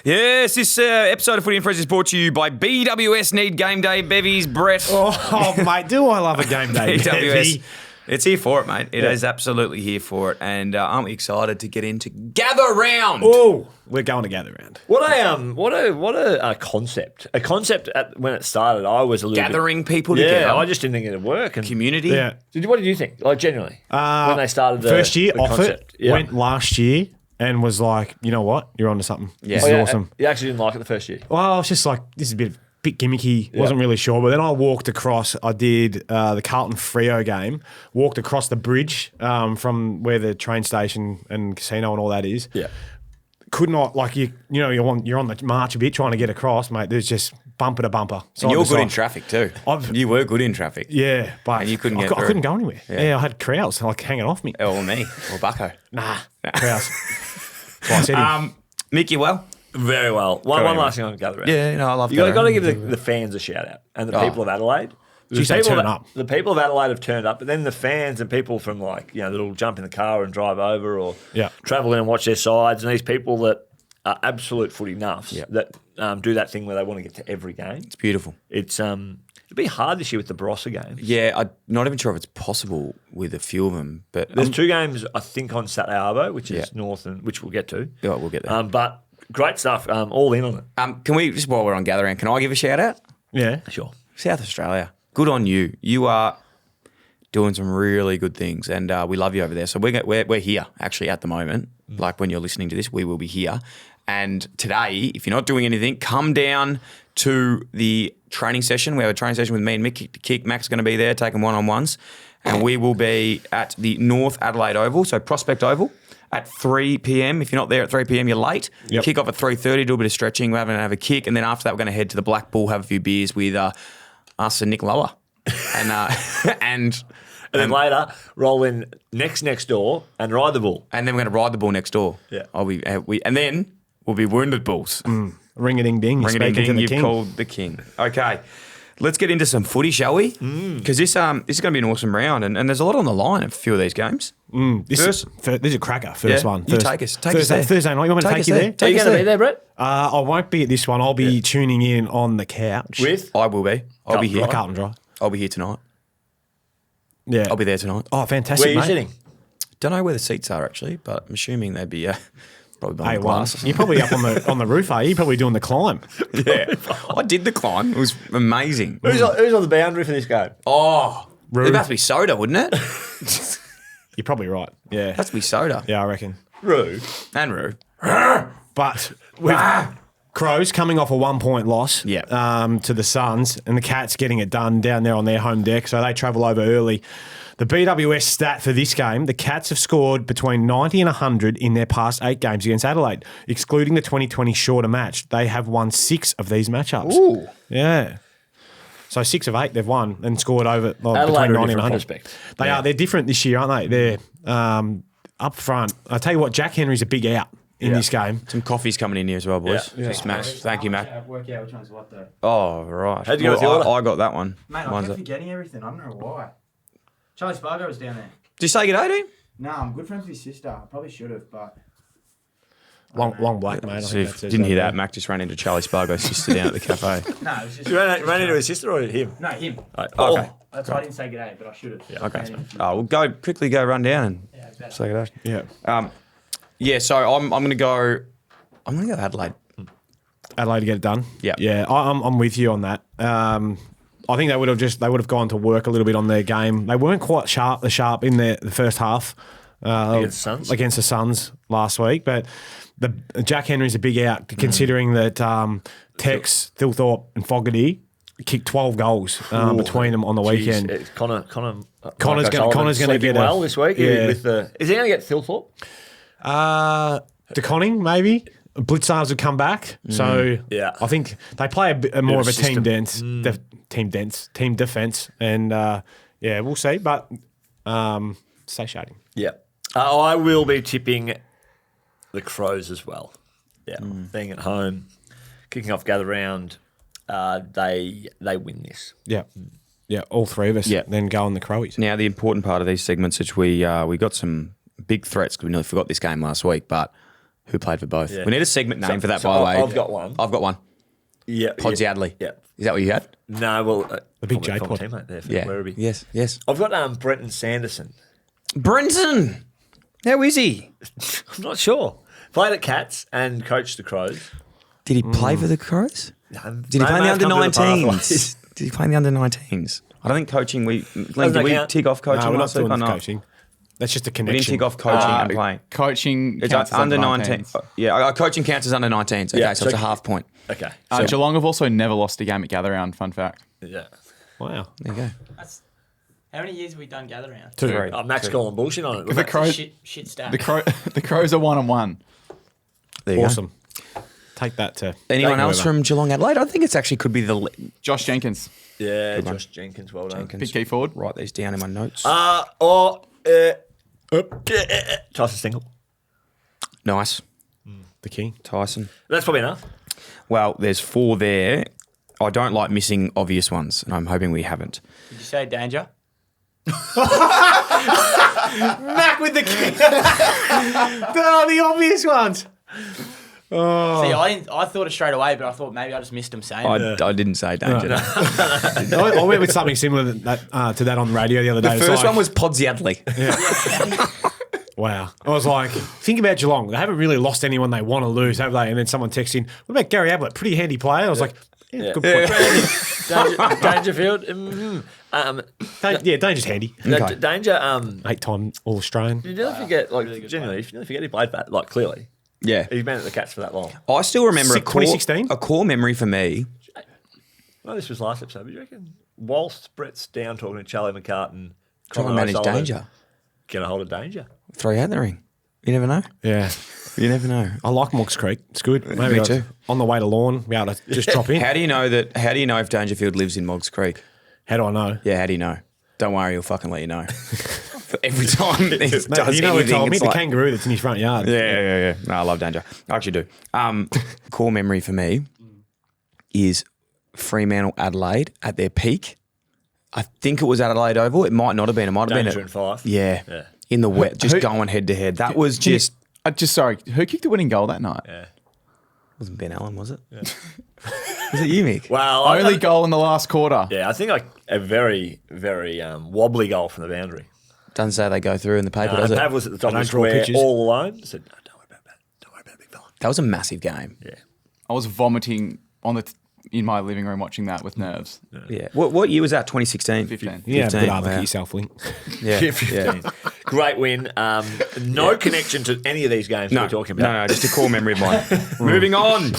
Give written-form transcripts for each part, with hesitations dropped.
Yes, this episode of Footy and Friends is brought to you by BWS Need Game Day Bevies, Brett. Oh, mate, do I love a game day BWS. bevy. It's here for it, mate. It is absolutely here for it. And aren't we excited to get into Gather Round? Oh, we're going to gather round. What a concept! A concept when it started, I was a little Gathering people Yeah, together. I just didn't think it'd work. And Community. Yeah. what did you think? Like genuinely, when they started the First year the off concept. it, went last year and was like, you know what? You're onto something. Yeah. This is awesome. You actually didn't like it the first year. Well, I was just like, this is a bit gimmicky. Wasn't really sure. But then I walked across. I did the Carlton Freo game. Walked across the bridge from where the train station and casino and all that is. Yeah. Could not, like, you're on the march a bit trying to get across, mate. There's just bumper to bumper. And you're good in side. traffic too. I've- You were good in traffic. Yeah, but And you couldn't I get through. couldn't go anywhere. Yeah. Yeah, I had crowds like hanging off me. Or me. Or Bucko. Nah, crowds. That's why I said him. Mick, you well? Very well. One last thing on Gather Round. Yeah, no, I love You got to Gather give the fans a shout out and the Oh. people of Adelaide. Geez, they turn up. The people of Adelaide have turned up, but then the fans and people from that'll jump in the car and drive over or travel in and watch their sides, and these people that are absolute footy nuffs that do that thing where they want to get to every game. It's beautiful. It's it'd be hard this year with the Barossa game. Yeah, I'm not even sure if it's possible with a few of them. But There's two games I think on Saturday Arvo, which is North and which we'll get to. Yeah, we'll get there. But great stuff. All in on it. Can we, just while we're on Gather Round, can I give a shout out? Yeah. Sure. South Australia. Good on you. You are doing some really good things, and we love you over there. So we're here actually at the moment. Like when you're listening to this, we will be here. And today, if you're not doing anything, come down to the training session. We have a training session with me and Mick. Kick Mac's going to be there taking one-on-ones, and we will be at the North Adelaide Oval, so Prospect Oval, at 3 p.m. If you're not there at 3 p.m, you're late. Yep. Kick off at 3:30, do a bit of stretching. We're having to have a kick, and then after that, we're going to head to the Black Bull, have a few beers with us and Nick Lower, and And then later, roll in next door and ride the bull. then we're going to ride the bull next door. Yeah. And then we'll be wounded bulls. Ring-a-ding-ding. You're speaking to the You've king. called the king. Okay. Let's get into some footy, shall we? Because this is going to be an awesome round, and there's a lot on the line of a few of these games. This is a cracker, first one. You take us there. Thursday night. You want me to take you there? Are you going to be there, Brett? I won't be at this one. I'll be tuning in on the couch. With? I will be. I'll be here. Carlton Drive. I'll be here tonight. Yeah. I'll be there tonight. Oh, fantastic, Where are you mate. sitting? Don't know where the seats are actually, but I'm assuming they'd be probably behind the glass. You're probably up on the roof, are you? You're probably doing the climb. Yeah. I did the climb. It was amazing. Who's on the boundary for this game? Oh, Roo. it'd have to be soda, wouldn't it? You're probably right. Yeah. It has to be soda. Yeah, I reckon. Roo. And Roo. But with Crows coming off a 1-point loss Yeah. to the Suns, and the Cats getting it done down there on their home deck, so they travel over early. The BWS stat for this game, the Cats have scored between 90 and 100 in their past 8 games against Adelaide. Excluding the 2020 shorter match, they have won 6 of these matchups. Ooh. Yeah. So 6 of 8 they've won and scored over Adelaide are between a 90 and different 100. prospect. They are. They're different this year, aren't they? They're up front. I tell you what, Jack Henry's a big out in this game. Some coffee's coming in here as well, boys. Yeah. Just Max. Thank you, Mac. Work out which one's what though. Oh, right. How'd you go with the order? I got that one. Mate, I Mine's kept up. forgetting everything. I don't know why. Charlie Spargo was down there. Did you say good day to him? No, I'm good friends with his sister. I probably should have, but Long black, mate. I So think if that says didn't hear there. that, Mac just ran into Charlie Spargo's sister down at the cafe. no, it was just. You ran into his sister or him? No, him. Oh, Okay. That's why I didn't say good day, but I should have. Yeah, Okay. Oh, we'll quickly go run down and exactly. say good day. Yeah. Yeah, so I'm going to go Adelaide. Adelaide to get it done. Yeah. Yeah, I'm with you on that. I think they would have gone to work a little bit on their game. They weren't quite sharp in the first half Against the Suns last week, but the Jack Henry's a big out considering that Tex, Thilthorpe and Fogarty kicked 12 goals between them on the weekend. Connor's gonna get well this week. Yeah. Is he going to get Thilthorpe? DeConning maybe. Blitzars would come back, so Yeah. I think they play a more of a system. team defense, and we'll see. But stay shading. Yeah. I will be tipping the Crows as well. Yeah. Being at home, kicking off Gather Round, they win this. Yeah, yeah, all three of us. Yeah. Then go on the Crowies. Now, the important part of these segments is we got some big threats because we nearly forgot this game last week, but who played for both. Yeah. We need a segment name for that, by the way. I've got one. I've got one. Yeah. Podzy Adley. Yeah. Is that what you had? No, well, The big former J-Pod. teammate there for Yeah. Werribee. Yes. I've got Brenton Sanderson. Brenton! How is he? I'm not sure. Played at Cats and coached the Crows. Did he play for the Crows? Did Did he play in the under-19s? Did he play in the under-19s? I don't think coaching, did we count? tick off coaching No, we're not last week doing or this not? coaching. That's just a We connection. didn't tick off coaching and playing. Coaching It's counts as under 19. 19. Yeah, coaching counts as under 19s. Okay, Yeah, so it's so- a half point. Okay. Geelong have also never lost a game at Gather Round, fun fact. Yeah. Wow. There you go. How many years have we done gather round? Two. Three. Max calling bullshit on it. The Crows, Shit stat. the Crows are 1-1. There you Awesome. Take that to Anyone take else whoever. from Geelong Adelaide? I think it's actually could be the Josh Jenkins, Yeah, Good one. Josh Jenkins, well done. Jenkins. big key forward. Write these down in my notes. Tyson Stingle. Nice. the king? Tyson. That's probably enough. Well, there's 4 there. I don't like missing obvious ones, and I'm hoping we haven't. Did you say danger? Back with the king. The obvious ones. See, I thought it straight away, but I thought maybe I just missed him saying it. I didn't say danger. I went with something similar to that on the radio the other day. The first one was Podzy Adley. Wow. I was like, think about Geelong. They haven't really lost anyone they want to lose, have they? And then someone texts in, what about Gary Ablett? Pretty handy player. I was like, yeah, good point. Dangerfield. Danger's handy. Okay. Danger. 8-time All-Australian. You never forget, genuinely, you never forget he played that, clearly. Yeah. He's been at the Cats for that long. I still remember 2016? a core memory for me. Well, this was last episode, but you reckon whilst Brett's down talking to Charlie McCartan, Trying to manage danger. Get a hold of danger. Throw you out the ring. You never know. Yeah. You never know. I like Moggs Creek. It's good. Maybe Me too. On the way to Lawn, be able to just drop in. How do you know if Dangerfield lives in Moggs Creek? How do I know? Yeah, how do you know? Don't worry, he'll fucking let you know. Every time he does Mate, you know what anything, told me? it's The like, kangaroo that's in his front yard. yeah. No, I love Danger. I actually do. Core memory for me is Fremantle Adelaide at their peak. I think it was Adelaide Oval. It might not have been. It might have Danger been. and Fife. Yeah. In the wet, just going head to head. That was just. Sorry, who kicked the winning goal that night? Yeah. Wasn't Ben Allen, was it? Yeah. Was it you, Mick? Well, Only goal in the last quarter. Yeah, I think a very, very wobbly goal from the boundary. Doesn't say they go through in the paper, does it? Pav was at the top of the don't draw square pictures. all alone. I said, no, don't worry about that. Don't worry about it, big fella. That was a massive game. Yeah. I was vomiting in my living room watching that with nerves. Yeah. What year was that? 2016? 15. Yeah, 15, good arbor wow. for yourself, Link. Yeah. Great win. No connection to any of these games we're talking about. No, just a core memory of mine. Moving on.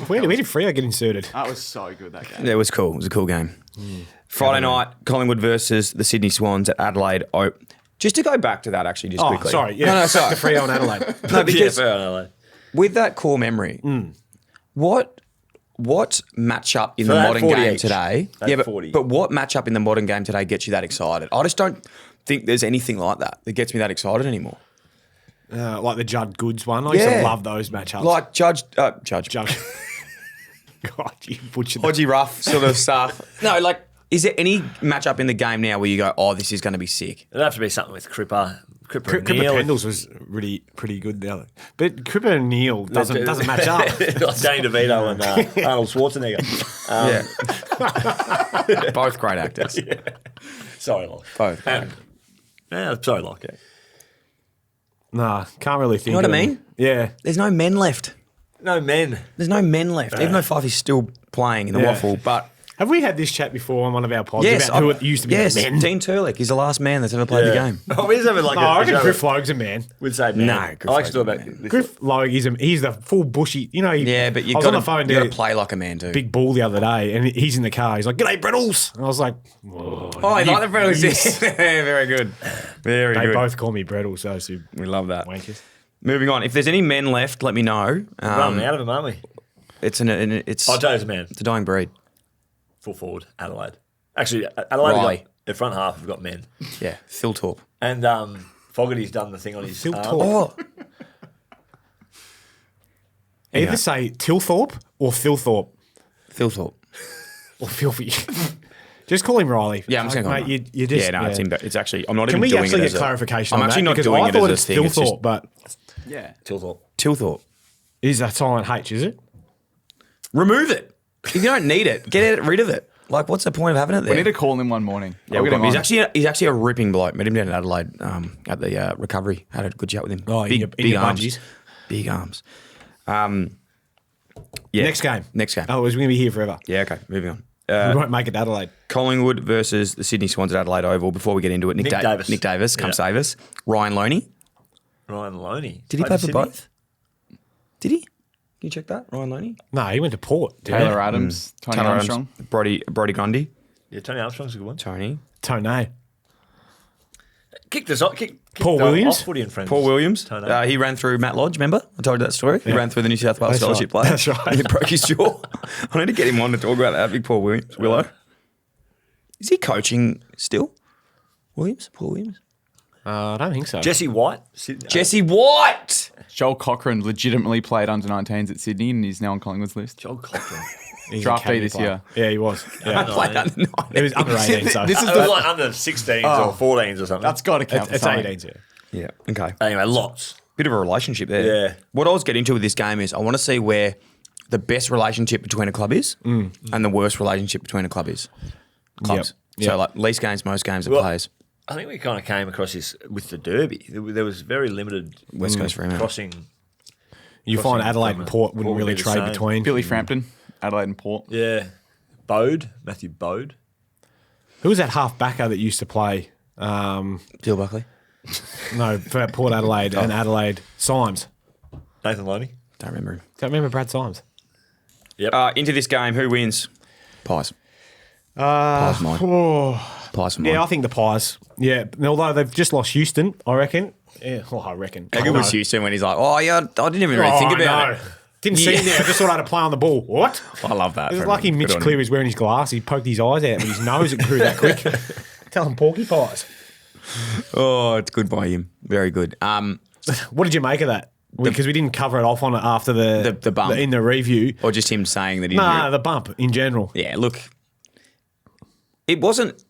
Where did Freo get inserted? That was so good, that game. It was cool. It was a cool game. Friday night, Collingwood versus the Sydney Swans at Adelaide. Just to go back to that, actually, just quickly. Sorry. Yeah. No, sorry. The Freo and Adelaide. No, because fair enough. with that core memory, what matchup in the that modern 40 game each. today? That Yeah, 40. but what matchup in the modern game today gets you that excited? I just don't think there's anything like that gets me that excited anymore. Like the Judd Goods one. I used to love those matchups. Like Judge. Judge. God, you butchered that. Hodgie Rough sort of stuff. No, like, is there any matchup in the game now where you go, oh, this is going to be sick? It'd have to be something with Cripper. Cripper and Cripper Neil. Pendles was really pretty good there. But Cripper and Neil doesn't match up. Like Danny DeVito and Arnold Schwarzenegger. Yeah. Both great actors. Sorry, Locke. Both. Sorry, Locke. Yeah. Nah, can't really think You know what of I them. mean? Yeah. There's no men left. No men. There's no men left, even though Fifey's still playing in the Yeah. waffle. But Have we had this chat before on one of our pods yes, about who it used to be yes, men? Dean Turlick. He's the last man that's ever played the game. Oh, we just have like No, I reckon Griff Logue's a man. We'd say man. No, I Griff like to talk Logue's about a this. Griff Logue, he's the full bushy. You know, Yeah, but I you was got on the phone to to play like a man too. Big Bull the other day, and he's in the car. He's like, "G'day, Brettles." And I was like, Oh, I like the Brettles. yes. Very good. Very They good. both call me Brettles, those two We love that. wankers. Moving on. If there's any men left, let me know. Running out of them, aren't we? It's Oh, Joe's a man. it's a dying breed. Full forward, Adelaide. Actually, Adelaide, Riley. got, the front half have got men. Yeah, Phil Torp. And Fogarty's done the thing on his Phil arm. Torp. Oh, Either say Tilthorpe or Philthorpe Phil Torp. or Filthy. Just call him Riley. Yeah, I'm just going to call Mate, him. you just, Yeah, no, it's actually. I'm not Can even we doing actually it get as a- clarification I'm on actually that? not Because doing I it thought as a it's thing. It's just Philthorpe, but Yeah. Tilthorpe. Tilthorpe. Is that silent H, is it? Remove it. If you don't need it, get rid of it. Like, what's the point of having it there? We need to call him one morning. Yeah, he's actually a ripping bloke. Met him down in Adelaide at the recovery. Had a good chat with him. Oh, big your arms. budgies. Big arms. Next game. Oh, it was going to be here forever. Yeah, okay. Moving on. We won't make it to Adelaide. Collingwood versus the Sydney Swans at Adelaide Oval. Before we get into it, Nick Davis. Nick Davis, come save us. Ryan Loney. Did he play for both? Did he? Can you check that? Ryan Loney? No, he went to Port. Taylor Adams, Tony Armstrong. Brody Grundy. Yeah, Tony Armstrong's a good one. Tony. Kicked us off. Paul Williams? Footy and friends. Paul Williams. Tony. He ran through Matt Lodge, remember? I told you that story. He ran through the New South Wales scholarship player. That's right. He broke his jaw. I need to get him on to talk about that. Big Paul Williams. Willow. Is he coaching still? Paul Williams? I don't think so. Jesse White. Jesse White! Joel Cochran legitimately played under 19s at Sydney and he's now on Collingwood's list. Joel Cochran. He's Draft academy this player. year. Yeah, he was. Yeah. Played under 9. It was under 18, so. This is It was like under 16s or 14s or something. That's got to count for It's something. 18s, yeah. Yeah, okay. Anyway, lots. Bit of a relationship there. Yeah. What I was getting to with this game is I want to see where the best relationship between a club is and the worst relationship between a club is. Clubs. Yep. So like least games, most games, Well, players. I think we kind of came across this with the Derby. There was very limited West Coast Fremantle. crossing. You find Adelaide and Port wouldn't really trade between. Billy Frampton, Adelaide and Port. Yeah. Matthew Bode. Who was that half backer that used to play? Dill Buckley. No, for Port Adelaide and Adelaide. Symes. Nathan Loney. Don't remember him. Don't remember Brad Symes. Yep. Into this game, who wins? Pies. Pies mine. Pies for mine. Yeah, I think the Pies. Yeah, although they've just lost Houston, I reckon. Yeah, well, I reckon. How good was Houston when he's like, oh, yeah, I didn't even really think about it. Didn't see him there. I just thought I had to play on the ball. What? I love that. It was lucky Mitch Clear was wearing his glass. He poked his eyes out with his nose. It grew that quick. Tell him porky pies. Oh, it's good by him. Very good. What did you make of that? Because we didn't cover it off on it after the bump. in the review. Or just him saying that he the bump in general. Yeah, look, it wasn't.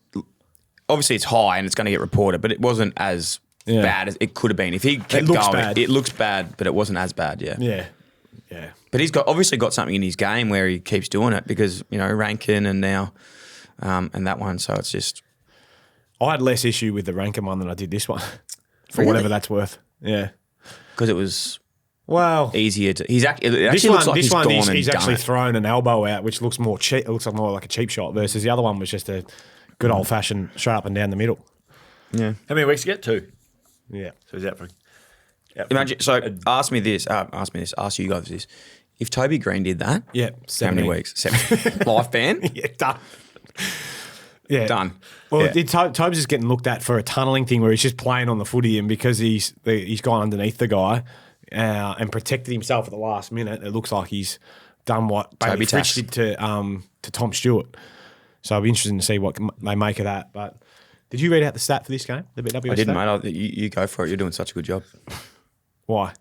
Obviously, it's high and it's going to get reported, but it wasn't as bad as it could have been. If he kept going, bad. It looks bad, but it wasn't as bad. Yeah. Yeah. But he's obviously got something in his game where he keeps doing it because Rankin and now and that one. So it's just. I had less issue with the Rankin one than I did this one, for Really? whatever that's worth. Yeah. Because it was Well, easier to. It actually this looks one, like this one, gone and he's done actually it. thrown an elbow out, which looks more cheap. It looks like more like a cheap shot versus the other one was just a good old fashioned straight up and down the middle. Yeah. How many weeks to get? 2. Yeah. So he's out for. Imagine. So ask me this. Ask you guys this. If Toby Green did that, Yeah. how many weeks? 7. Life ban. Yeah, done. Yeah, Done. Well, Yeah. Tobes is getting looked at for a tunnelling thing where he's just playing on the footy, and because he's gone underneath the guy and protected himself at the last minute, it looks like he's done what Toby Fritsch did to Tom Stewart. So I'll be interested to see what they make of that. But did you read out the stat for this game? The BWS I didn't, stat? mate. You go for it. You're doing such a good job. Why?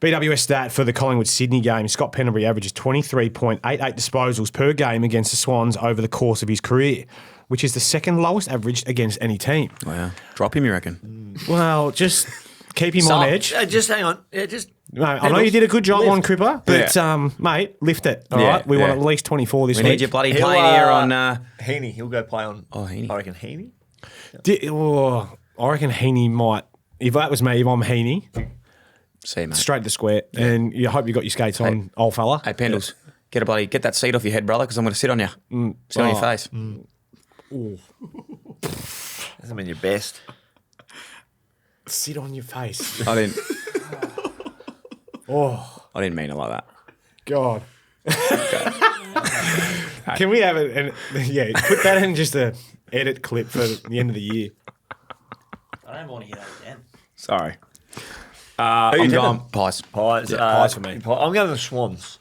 BWS stat for the Collingwood-Sydney game, Scott Pendlebury averages 23.88 disposals per game against the Swans over the course of his career, which is the second lowest averaged against any team. Wow. Drop him, you reckon? Well, just keep him on edge. Just hang on. Yeah, just. No, I know you did a good job on Cripper, but mate, lift it. All right, we want at least 24 this We week. need your bloody playing here on. Heaney. He'll go play on. Oh, Heaney. I reckon Heaney. I reckon Heaney might. If that was me, if I'm Heaney, See, mate. straight to square, and you hope you got your skates on, old fella. Hey, Pendles, get that seat off your head, brother, because I'm going to sit on you. Sit on your face. Doesn't mean your best. Sit on your face. I didn't. Oh, I didn't mean it like that. God. Can we have it? And put that in just a edit clip for the end of the year. I don't want to hear that again. Sorry. I'm going pies. Pies. Yeah, pies for me. I'm going to the Swans.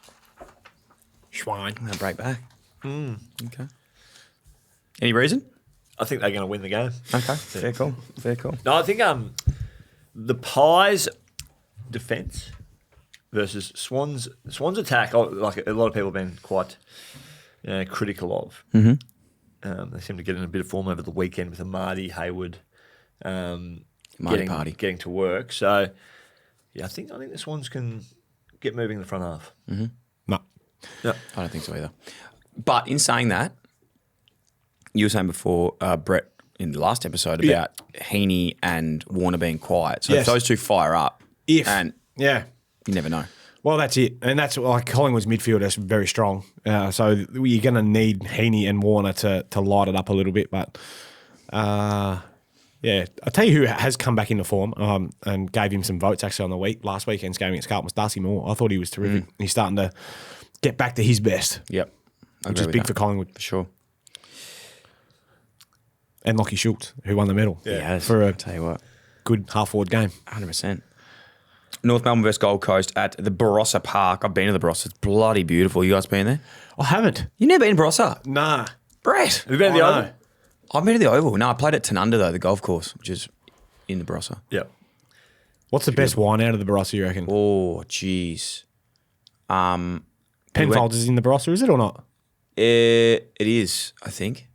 Schwein. I'm going to break back. Okay. Any reason? I think they're going to win the game. Okay. Fair call. No, I think the Pies defence versus Swans attack, like a lot of people have been quite critical of. Mm-hmm. They seem to get in a bit of form over the weekend with Marty Hayward Marty party. getting to work. So yeah, I think the Swans can get moving in the front half. No. Yeah. I don't think so either. But in saying that, you were saying before, Brett, in the last episode about Heaney and Warner being quiet. So if those two fire up, you never know. Well, that's it. And that's like Collingwood's midfield is very strong. So you're going to need Heaney and Warner to light it up a little bit. But, I'll tell you who has come back into form and gave him some votes actually on the last weekend's game against Carlton was Darcy Moore. I thought he was terrific. He's starting to get back to his best. Yep. Which is big for Collingwood. For sure. And Lockie Schultz, who won the medal. Yeah. For a tell you what. good half-forward game. 100%. North Melbourne versus Gold Coast at the Barossa Park. I've been to the Barossa. It's bloody beautiful. You guys been there? I haven't. You never been to Barossa? Nah. Brett. Have you been to the Oval? I've been to the Oval. No, I played at Tanunda, though, the golf course, which is in the Barossa. Yeah. What's the best wine out of the Barossa, you reckon? Oh, jeez. Penfolds is in the Barossa, is it or not? It is, I think.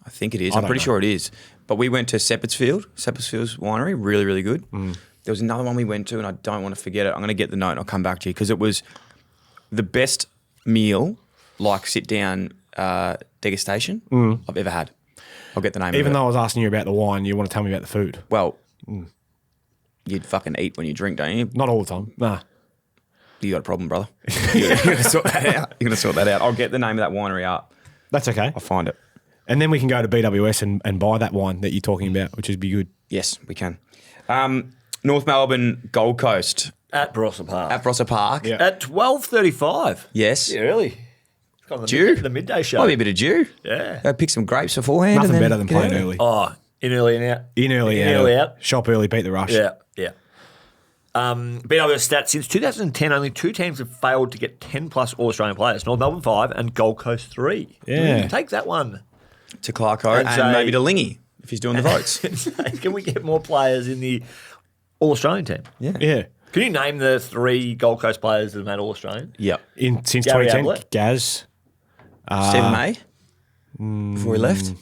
I think it is. I'm don't pretty know. sure it is. But we went to Seppersfield's winery, really, really good. There was another one we went to, and I don't want to forget it. I'm going to get the note and I'll come back to you because it was the best meal, like sit-down degustation I've ever had. I'll get the name of it. Even though I was asking you about the wine, you want to tell me about the food? Well, you'd fucking eat when you drink, don't you? Not all the time. Nah. You got a problem, brother. You're going to sort that out. You're going to sort that out. I'll get the name of that winery up. That's okay. I'll find it. And then we can go to BWS and buy that wine that you're talking about, which would be good. Yes, we can. North Melbourne, Gold Coast. At Barossa Park. At Barossa Park. Yeah. At 12:35. Yes. Yeah, early. Got the Dew. the midday show. Might be a bit of dew. Yeah. Go pick some grapes beforehand. Nothing and then better than get playing out. early. Oh, in early and out. In early, out. Shop early, beat the rush. Yeah, yeah. BWS stats, since 2010, only two teams have failed to get 10-plus All-Australian players. North Melbourne 5 and Gold Coast 3. Yeah. Take that one. To Clarko and say- maybe to Lingy if he's doing the votes. Can we get more players in the All-Australian team? Yeah. Can you name the 3 Gold Coast players that have made All-Australian? Yep. Since Gary 2010, Ablett? Gaz. Stephen May before he left.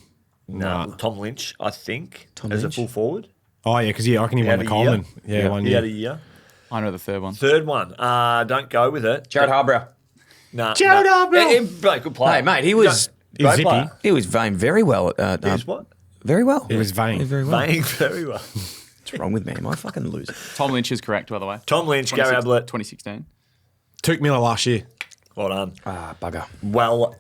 No. Tom Lynch, I think, Tom as Lynch. a full forward. Oh, yeah, because I reckon he won had the a Coleman. year. Yeah, 1 He had a year. year. I know the third one. Third one. Don't go with it. Jared Harbrough. Nah, Jared Harbrough. Good player. Hey, mate, he was He was Great zippy. player. he was vain very well. He was what? Very well. He was vain. Very well. Playing very well. What's wrong with me? Am I fucking losing? Tom Lynch is correct, by the way. Tom Lynch, Gary Ablett. 2016. Tuke Miller last year. Well done. Ah, bugger. Well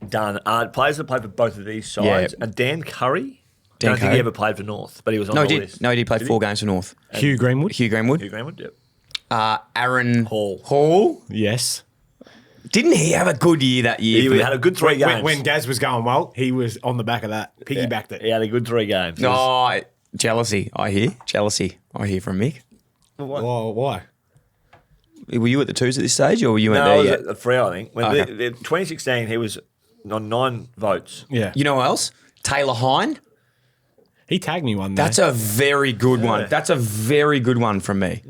done. Players that played for both of these sides. Yeah. Dan Curry. Dan Don't think Curry. he ever played for North, but he was on No, the he did. list. No, he did play 4 games for North. Hugh Greenwood. Hugh Greenwood. Hugh Greenwood, yep. Aaron Hall. Yes. Didn't he have a good year that year? He had a good 3 games. When Gaz was going well, he was on the back of that. Piggybacked it. He had a good 3 games. Oh, jealousy, I hear. Jealousy, I hear from Mick. Oh, why? Were you at the 2s at this stage, or were you No, at I there was yet? at the Freo, I think. When Okay. the 2016, he was on 9 votes. Yeah. You know who else? Taylor Hine. He tagged me one day. That's a very good one. That's a very good one from me.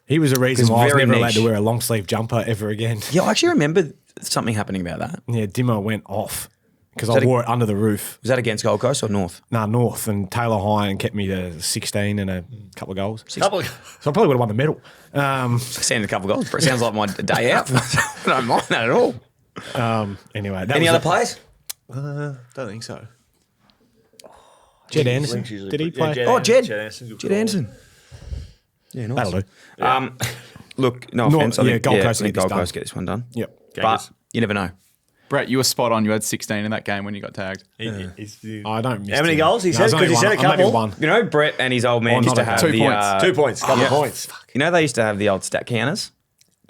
He was a reason It's why I was very never allowed niche. to wear a long sleeve jumper ever again. Yeah, I actually remember something happening about that. Yeah, Dimmo went off because that I wore it under the roof. Was that against Gold Coast or North? North, and Taylor Hine kept me to 16 and a couple of goals. Couple of- So I probably would have won the medal. Sending a couple of goals. Sounds like my day out. I don't mind that at all. Anyway, that Any was other players? Don't think so. Jed Anderson. Lynch usually Did he put- play? Oh, Jed. Jed Anderson. good Jed call. Anderson. Yeah, nice. That'll do. Look, no No, offense. I yeah, think, Gold Coast I think get this Gold done. Coast get this one done. Yep. But you never know. Brett, you were spot on. You had 16 in that game when you got tagged. I don't miss How many him. goals? He No, said? there's only 'Cause he said one. a couple. Maybe one. You know, Brett and his old man Oh, used to not a have 2 the points. 2 points. Couple of points. You know, they used to have the old stat counters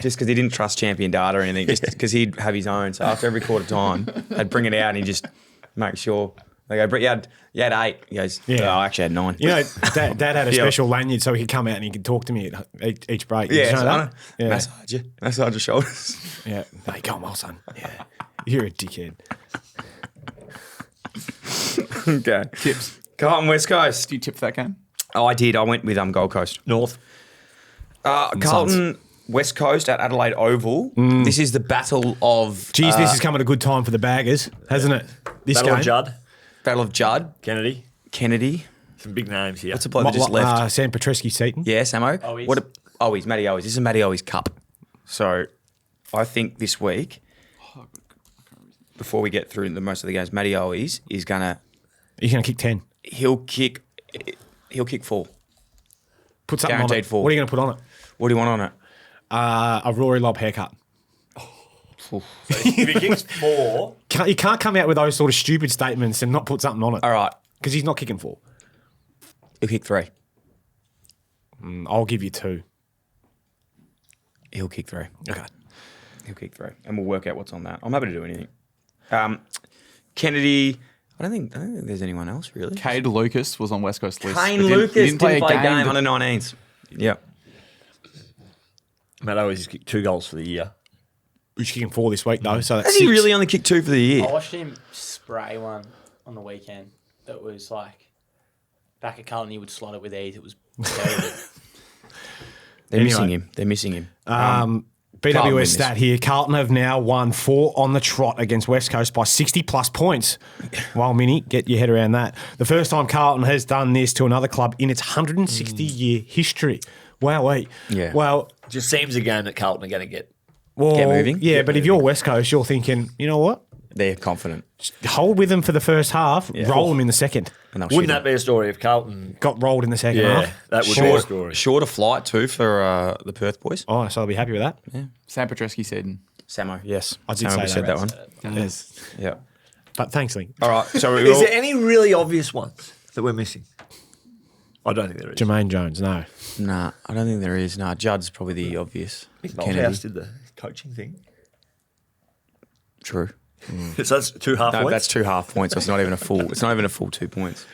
just because he didn't trust champion data or anything, just because he'd have his own. So after every quarter time, they'd bring it out and he'd just make sure. They go, Brett, you had 8. He goes, Yeah. oh, I actually had 9. You know, Dad had a Yeah. special lanyard so he could come out and he could talk to me at each break. Yeah, Did you know so that? Yeah. Massage your shoulders. Yeah. Hey, go on, well, son. Yeah. You're a dickhead. Okay. Tips. Carlton West Coast. Do you tip for that game? Oh, I did. I went with Gold Coast. North. Carlton West Coast at Adelaide Oval. This is the battle of Geez, this is coming at a good time for the baggers, hasn't it? This Battle game. of Judd. Battle of Judd, Kennedy. Kennedy. Some big names here. What's the bloke that just left? Sam Petrescu Seaton. Yeah, Samo. Oh, he's- What? Matty Owies. This is Matty Owies Cup. So I think this week, before we get through the most of the games, Matty Owies is gonna. He's gonna kick 10. He'll kick 4. Put something Guaranteed on it. 4. What are you gonna put on it? What do you want on it? A Rory Lobb haircut. If he kicks 4, You can't come out with those sort of stupid statements and not put something on it. All right. Because he's not kicking 4. He'll kick 3. I'll give you 2. He'll kick 3. Okay. He'll kick 3. And we'll work out what's on that. I'm happy to do anything. Kennedy, I don't think there's anyone else really. Cade Lucas was on West Coast list. Kane but Lucas didn't play a game but- under 19s. Yep. Matt Owies has kicked 2 goals for the year. He's kicking 4 this week, though. So that's Has 6. he really only kicked 2 for the year? I watched him spray one on the weekend that was like back at Carlton, he would slot it with ease. It was terrible. They're Anyway. missing him. They're missing him. BWS win stat here. Carlton have now won 4 on the trot against West Coast by 60-plus points. Well, Minnie, get your head around that. The first time Carlton has done this to another club in its 160-year history. Wowee. Yeah. Well, Just seems a game that Carlton are going to get. Get moving. Yeah, but if you're West Coast, you're thinking, you know what? They're confident. Hold with them for the first half, roll them in the second. And they'll Wouldn't shit that be a story if Carlton... Got rolled in the second half. that would be a story. Shorter flight too for the Perth boys. Oh, so I'll be happy with that. Sam Petrescu said. Samo, yes. I did Samo say said that one. Yes. Yeah. But thanks, Link. All right. So Is there any really obvious ones that we're missing? I don't think there is. Jermaine Jones, no. Nah, I don't think there is. Nah, Judd's probably the obvious. Mick Kennedy. Malthouse did the coaching thing. True. So that's 2 half No, points? that's 2 half points. So it's not even a full. It's not even a full 2 points.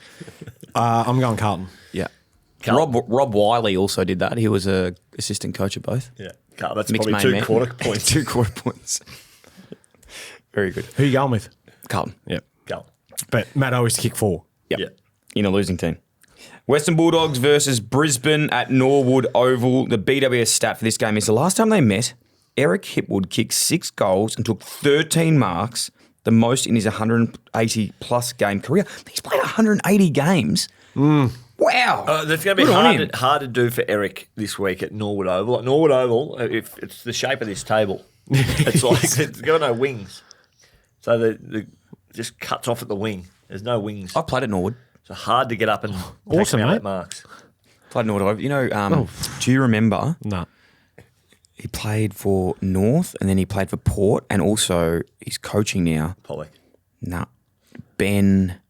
I'm going Carlton. Yeah. Carlton. Rob Wiley also did that. He was a assistant coach at both. Yeah. Carl, that's Mixed probably main 2 man. quarter points. 2 quarter points. Very good. Who you going with? Carlton. Yep. Carlton. But Matt always kick 4. Yep. Yeah. In a losing team. Western Bulldogs versus Brisbane at Norwood Oval. The BWS stat for this game is the last time they met, Eric Hipwood kicked 6 goals and took 13 marks, the most in his 180-plus game career. He's played 180 games. Wow. That's going to be Good on him. hard to do for Eric this week at Norwood Oval. At Norwood Oval, if it's the shape of this table, it's like it's got no wings. So the just cuts off at the wing. There's no wings. I played at Norwood. So hard to get up and take Awesome, them out mate. at marks. Played at Norwood Oval. You know, do you remember No. he played for North and then he played for Port and also he's coaching now. Pollock. Nah. Ben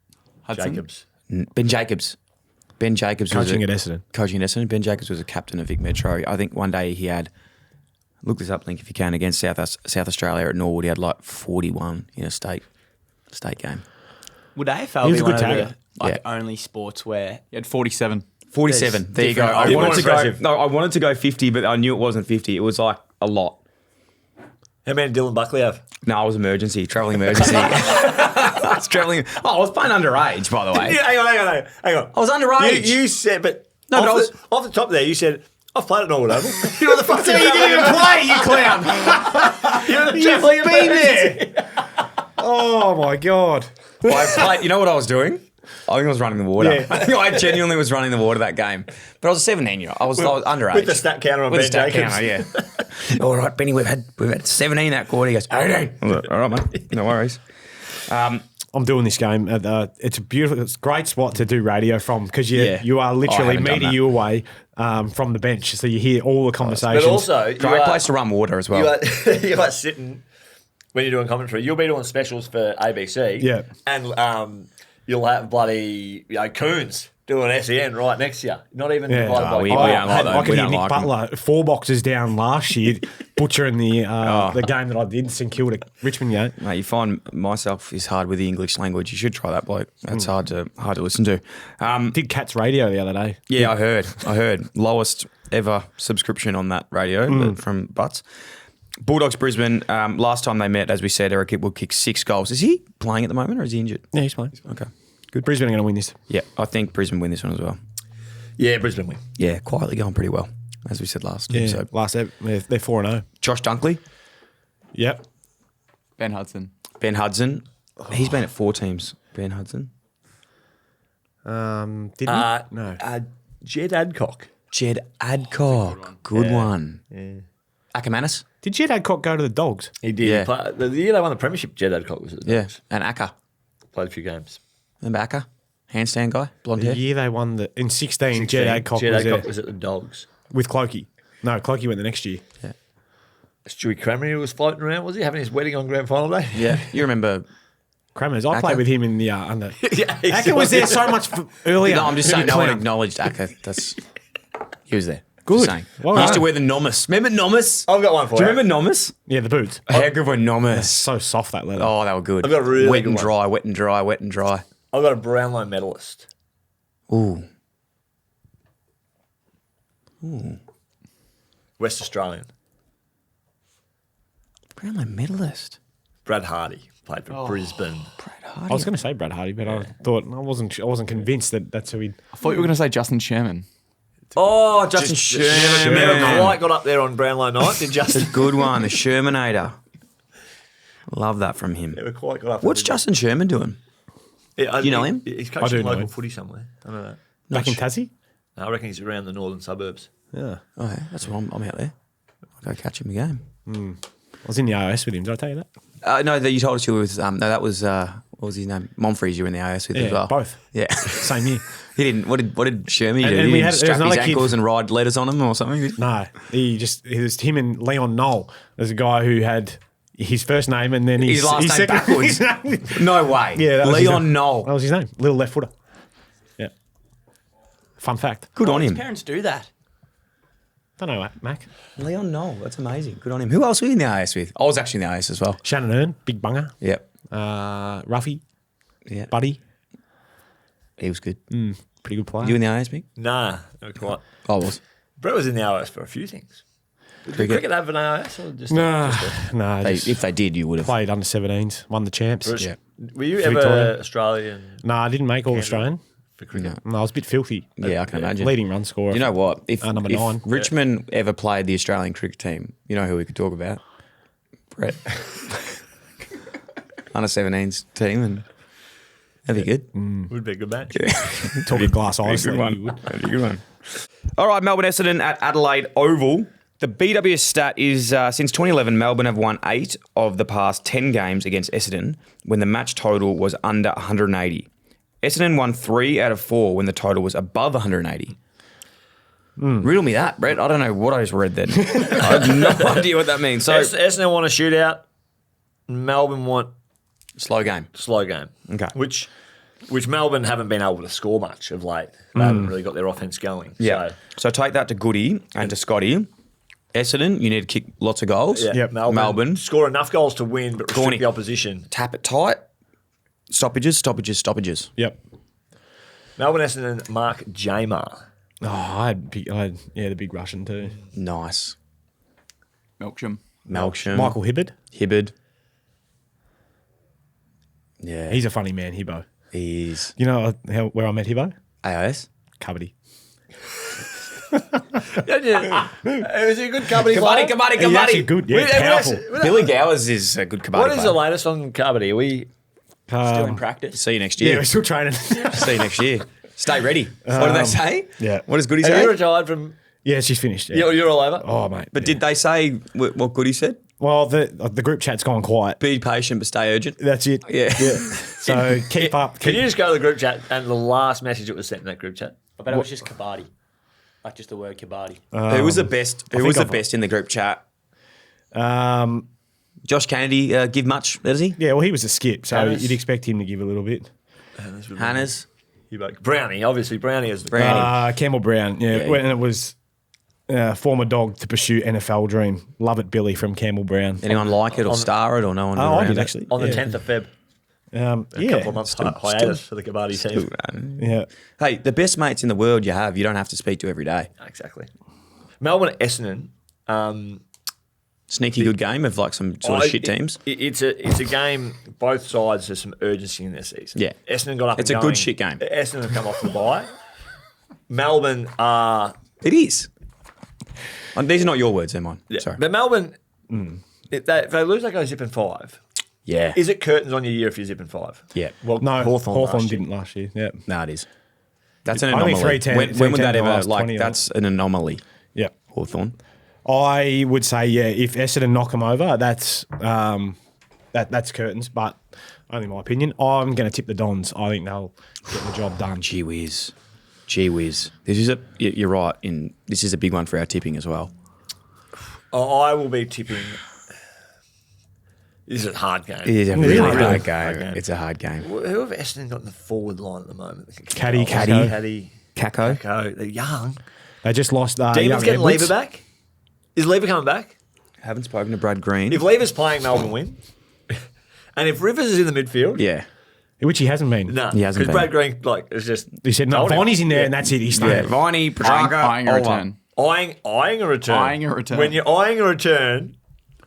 Hudson. Jacobs. Jacobs. Ben Jacobs Coaching was at Essendon. Coaching at Essendon. Ben Jacobs was a captain of Vic Metro. I think one day he had, look this up, Link, if you can, against South Australia at Norwood. He had like 41 in a state game. Would AFL He was be a one good of tagger. the only sports where He had 47. 47. There you go. different- I Bit wanted more to go. impressive. No, I wanted to go 50, but I knew it wasn't 50. It was like a lot. How many did Dylan Buckley have? No, I was travelling emergency. I was travelling. Oh, I was playing underage, by the way. Yeah, hang on. I was underage. You said, but No, but I was- off the top there, you said, I've played at Norwood Oval. You know what the fuck? You didn't even play, you clown. You've been there. Oh, my God. I played, you know what I was doing? I think I was running the water. Yeah. I think I genuinely was running the water that game. But I was a 17-year-old. I was underage. With the stat counter on With Ben the stat Jacobs. counter, yeah. All right, Benny, we've had 17 that quarter. He goes, 18. I was like, all right, mate. No worries. I'm doing this game. It's a beautiful, it's a great spot to do radio from because Yeah. you are literally haven't done meter that. you away from the bench. So you hear all the conversations. But also, you Great are, place to run water as well. you are sitting, when you're doing commentary, you'll be doing specials for ABC. Yeah. And you'll have bloody Coons doing SEN right next to you. Not even Yeah. divided by we five. don't like them. I We could hear don't Nick like them. Butler 4 boxes down last year, butchering the game that I did, St Kilda Richmond game. Mate, you find myself is hard with the English language. You should try that, bloke. That's hard to listen to. Did Cats Radio the other day. Yeah, I heard. Lowest ever subscription on that radio from Butts. Bulldogs Brisbane, last time they met, as we said, Eric Hipwood kicked 6 goals. Is he playing at the moment or is he injured? Yeah, he's playing. Okay. Good. Brisbane are going to win this. Yeah, I think Brisbane win this one as well. Yeah, Brisbane win. Yeah, quietly going pretty well, as we said last episode. They're 4-0. Josh Dunkley, Yep. Ben Hudson. Ben Hudson. He's been at 4 teams, Ben Hudson. Didn't he? No. Jed Adcock. Jed Adcock. Good one. Yeah. Ackermanis. Did Jed Adcock go to the Dogs? He did. Yeah. He played, the year they won the premiership, Jed Adcock was at the Yeah. Dogs. And Acker. Played a few games. Remember Acker? Handstand guy? Blonde The hair? year they won in 16, Jed Adcock Jed was Adcock there was at the Dogs. with Clokey. No, Clokey went the next year. Stewie Crameri was floating around, was he? Having his wedding on grand final day? Yeah. You remember... Crammers. I Acker? played with him in the under. Yeah, Acker was there so much earlier. No, I'm just saying no one Clown. acknowledged Acker. That's... He was there. Good. Just saying. Well He used to done. wear the Nomus. Remember Nomus? I've got one for Do you you. remember Nomus? Yeah, the boots. How good were Nomus? So soft, that leather. Oh, they were good. I've got a really wet good and one. dry, wet and dry, wet and dry. I've got a Brownlow medalist. Ooh. West Australian. Brownlow medalist. Brad Hardy. Played for Brisbane. Brad Hardy. I was going to say Brad Hardy, but I thought I wasn't convinced that that's who he'd. I thought you were going to say Justin Sherman. Oh, Justin Never Sherman. quite got up there on Brownlow night, did Justin? Good one, the Shermanator. Love that from him. Never quite got up. What's Justin Sherman doing? Yeah, you know him? He's I do coaching know local him. footy somewhere. I know that. Back in Tassie? No, I reckon he's around the northern suburbs. Yeah. Oh, yeah, that's what I'm out there. I'll go catch him again. I was in the AOS with him. Did I tell you that? No, that you told us you were with. No, that was what was his name? Monfries. You were in the AS with as well. both. Yeah. Same year. He didn't. What did Shermy do? And Did we he had- there was strap his another kid- ankles and ride letters on him or something? No, it was him and Leon Knoll. There's a guy who had his first name and then his last name second backwards. No way. Yeah, that was his Leon name. Knoll. That was his name. Little left footer. Yeah. Fun fact. Good on His him. parents do that. Don't know, Mac. Leon Knoll. That's amazing. Good on him. Who else were you in the AS with? I was actually in the AS as well. Shannon Earn, big bunger. Yep. Ruffy, Yeah. Buddy, He was good. pretty good player. You in the AS, Mick? Nah, not quite. I was. Brett was in the AOS for a few things. Did cricket have an AOS or just? Nah, If they did, you would have. played under 17s, won the champs. Bruce, Yeah. Were you For ever Victorian. Australian Nah, I didn't make all Australian. for cricket? No, I was a bit filthy. Yeah, I can imagine. Leading run scorer. You know what? If, number if 9. Richmond ever played the Australian cricket team, you know who we could talk about? Brett. Under 17s team, and that'd be good. Would be a good match. Talking glass eyes. Good like one. you would. That'd be a good one. All right, Melbourne Essendon at Adelaide Oval. The BWS stat is since 2011, Melbourne have won 8 of the past 10 games against Essendon when the match total was under 180. Essendon won 3 out of 4 when the total was above 180. Riddle me that, Brett. I don't know what I just read then. I have no idea what that means. So, Essendon want a shootout. Melbourne want slow game. slow game. Okay. Which Melbourne haven't been able to score much of late. They haven't really got their offense going. Yeah. So take that to Goody and to Scotty. Essendon, you need to kick lots of goals. So, yeah. Yep. Melbourne. Score enough goals to win, but restrict Corny. the opposition. Tap it tight. Stoppages, stoppages, stoppages. Yep. Melbourne Essendon, Mark Jamar. Oh, I had the big Russian too. Nice. Melksham. Melksham. Michael Hibbard. Hibbard. Yeah. He's a funny man, Hibbo. He's You know where I met Hibbo? AIS. Kabaddi. Is he a good kabaddi Kabaddi, player? kabaddi, He's actually kabaddi. good. Yeah, powerful. Billy Gowers is a good kabaddi What is the player. latest on kabaddi? Are we Still in practice. See you next Yeah, year. we're still training. See you next year. Stay ready. What did they say? yeah. What does Goody have say? you retired from? Yeah, she's finished. Yeah. You're all over. Oh, mate. But yeah. did they say what Goody said? Well, the group chat's gone quiet. Be patient but stay urgent. That's it. Yeah. So keep up. Can you just go to the group chat and the last message that was sent in that group chat? I bet it was just Kabaddi. Like just the word Kabaddi. Who was the best? Who was the I've- best in the group chat? Um, Josh Kennedy give much, does he? yeah, well, he was a skip, so Hannes. you'd expect him to give a little bit. Hannah's. Brownie, obviously Brownie is the Brownie. Campbell Brown, yeah. Yeah. When it was former dog to pursue NFL dream. Love it, Billy from Campbell Brown. Anyone like it or star it or no one? Oh, I around did it? actually. on the yeah. 10th of Feb. Yeah. A couple of months hiatus for the kabaddi team. Yeah. Hey, the best mates in the world you have, you don't have to speak to every day. Exactly. Melbourne Essendon. Sneaky good game of like some sort of shit teams. It's a game. Both sides have some urgency in their season. Yeah. Essendon got up. It's and a good going. shit game. Essendon have come off the bye. Melbourne are. It is. These are not your words, they're mine. Yeah. Sorry. But Melbourne, if they lose, they go zipping 5. Yeah. Is it curtains on your year if you're zipping 5? Yeah. Well, No, Hawthorn Hawthorn last year. didn't last year. Yeah. No, it is. That's an Only anomaly. 310 When would that 310 ever, last like, 20, that's an anomaly, Yeah. Hawthorn. I would say, yeah, if Essendon knock them over, that's curtains, but only my opinion. I'm going to tip the Dons. I think they'll get the job done. Gee whiz. This is you're right. This is a big one for our tipping as well. I will be tipping. This is a hard game. It is a really hard game. It's a hard game. Who have Essendon got in the forward line at the moment? Caddy. Kako. They're young. They just lost. Demons getting Lever back. Is Lever coming back? Haven't spoken to Brad Green. If Lever's playing, Melbourne win. And if Rivers is in the midfield, yeah. Which he hasn't been. no, He hasn't because been. Brad Green is just. He said, no, told him. Viney's in there, and that's it. He's staying. Viney, Petrarca, Eyeing a Oliver. return. Eyeing a return. Eyeing a return. When you're eyeing a return,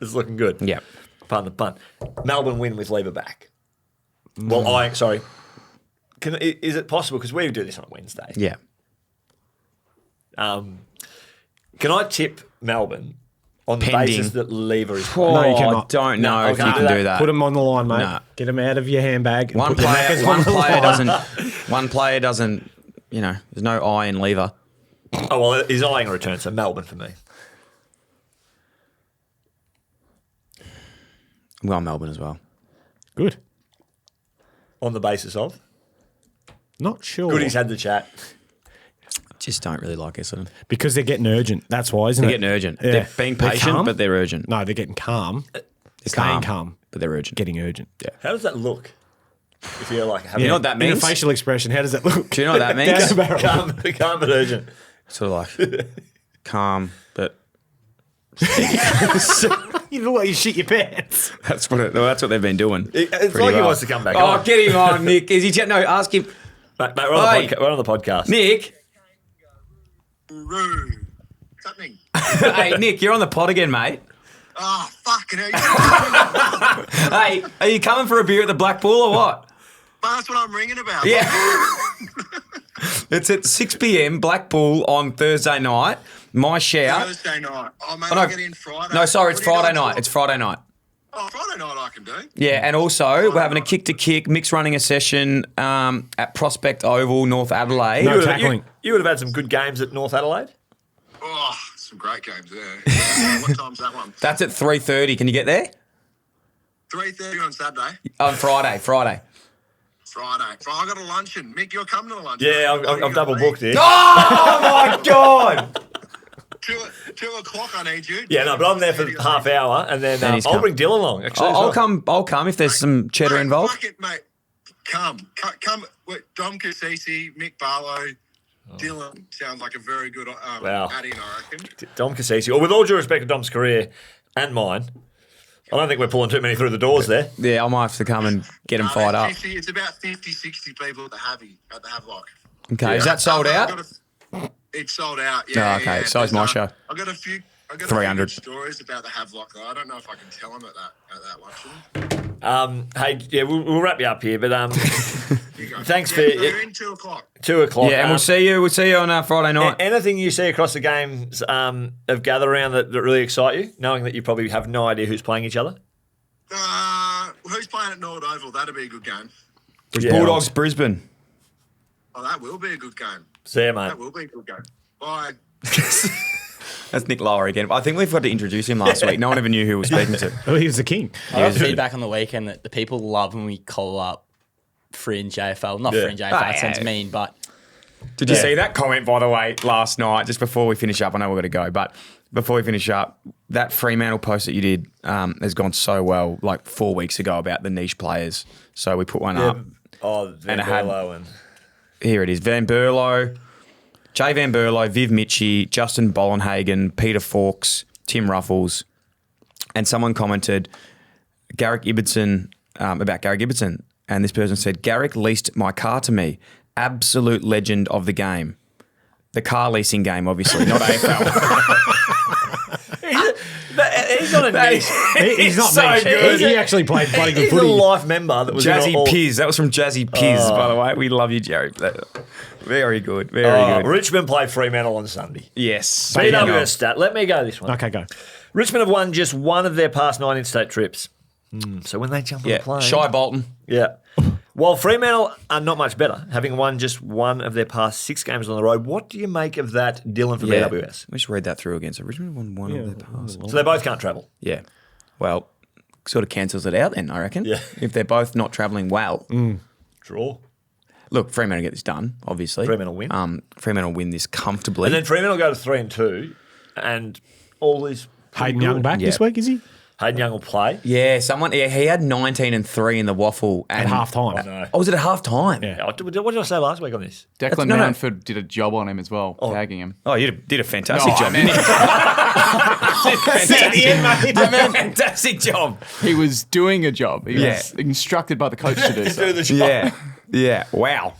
it's looking good. Yeah. Pardon the pun. Melbourne win with Lever back. Well, sorry. Is it possible? Because we do this on a Wednesday. Yeah. Can I tip Melbourne on the Pending. basis that Lever is Oh, No, you I cannot. don't know No, if I you can't can do do that. Put them on the line, mate. Nah. Get them out of your handbag. And One put your player, knackers one on the player line. doesn't. One player doesn't. You know, there's no eye in Lever. Oh, well, he's eyeing a return, so Melbourne for me. Well, Melbourne as well. Good. On the basis of? Not sure. Goody's had the chat. Just don't really like Essendon. Because they're getting urgent. That's why, isn't They're it? getting urgent. Yeah. They're being patient, calm? but they're urgent. No, they're getting calm. They're Staying calm. but they're urgent. Getting urgent. Yeah. How does that look? If you're like having You know what that In a means? facial expression, how does that look? Do you know what that means? Down the barrel. calm but urgent. Sort of like calm, but You look like you shit your pants. that's what they've been doing. It's Pretty like he well. wants to come back Oh, on. get him on, Nick. Is he? No, ask him. Mate, Hey. we're on the podcast. Nick. What's happening? Hey, Nick, you're on the pod again, mate. Oh, fucking hell. Hey, are you coming for a beer at the Black Bull or what? That's what I'm ringing about. Yeah. It's at 6 p.m. Black Bull on Thursday night. My shout. Thursday night. Oh, mate, Oh, no. I get in Friday. No, sorry, it's What are you Friday doing night. for? It's Friday night. Oh, Friday night I can do. Yeah, and also we're having a kick to kick. Mick's running a session at Prospect Oval, North Adelaide. No tackling. You would have had some good games at North Adelaide. Oh, some great games there. What time's that one? That's at 3:30. Can you get there? 3:30 on Saturday. Friday. Friday. I got a luncheon. Mick, you're coming to the luncheon. Yeah, What are you I've gonna double eat? booked it. Oh my God! 2 o'clock I need you. Yeah, no, but I'm there for half hour, and then Then he's I'll come. bring Dylan along. Actually, as I'll well. come. I'll come if there's some cheddar Mate, involved. Fuck it, mate. Come. Wait, Dom Cassisi, Mick Barlow, Dylan sounds like a very good Wow. add-in, I reckon. Dom Cassisi. Well, with all due respect to Dom's career and mine, I don't think we're pulling too many through the doors there. Yeah, I might have to come and get him fired up. It's about 50, 60 people at the Havelock. Okay, is that sold out? It's sold out. Yeah. Oh, okay, yeah. so is my show. I got a few. I got 300. a few good stories about the Havelock though. I don't know if I can tell them at that luncheon. Hey, yeah, we'll wrap you up here, but You go. Thanks Yeah, for so it. you're in 2 o'clock. 2 o'clock. Yeah, and we'll see you. We'll see you on Friday night. Anything you see across the games of gather around that really excite you, knowing that you probably have no idea who's playing each other? Who's playing at Nord Oval? That'll be a good game. Yeah. Bulldogs, Brisbane. Oh, that will be a good game. See you, mate. That will be a good game. Bye. That's Nick Lower again. I think we've got to introduce him last week. No one ever knew who we were speaking to. Oh, he was the king. I got feedback on the weekend that the people love when we call up fringe AFL. Not Yeah. fringe AFL, Ah, that sounds yeah. mean, but Did you see that comment, by the way, last night, just before we finish up? I know we've got to go, but before we finish up, that Fremantle post that you did has gone so well, like 4 weeks ago, about the niche players. So we put one up. Oh, Van And it had- Berlo and Here it is. Van Berlo, Jay Van Berlo, Viv Mitchie, Justin Bollenhagen, Peter Fawkes, Tim Ruffles, and someone commented Garrick Ibbotson about Garrick Ibbotson, and this person said, Garrick leased my car to me. Absolute legend of the game. The car leasing game, obviously, not AFL. he's not a niche. He's not so niche. good. He actually played bloody good He's a footy. life member that was in Jazzy all- Piz. That was from Jazzy Piz, by the way. We love you, Jerry. Very good. Very good. Richmond play Fremantle on Sunday. Yes. BWS stat. Let me go this one. Okay, go. Richmond have won just one of their past 9 interstate trips. So when they jump on the Yeah. plane, Shy Bolton. yeah, While Fremantle are not much better, having won just one of their past 6 games on the road, what do you make of that, Dylan, for BWS? We just read that through again. So Richmond won one of their past. So they both can't travel. Yeah. Well, sort of cancels it out then, I reckon. Yeah. If they're both not travelling well. Draw. Look, Fremantle get this done, obviously. Fremantle win. Fremantle win this comfortably. And then Fremantle go to 3-2, and all is Hayden Young back this week, is he? Hayden Young will play. Yeah, he had 19 and 3 in the waffle. At half time. No. Oh, was it at half time? Yeah. What did I say last week on this? Declan no. Manford did a job on him as well, tagging him. Oh, you did a fantastic No, job, I mean- didn't you? Fantastic job. He was doing a job. He was instructed by the coach to do so. Do the job. Yeah. Yeah. Wow.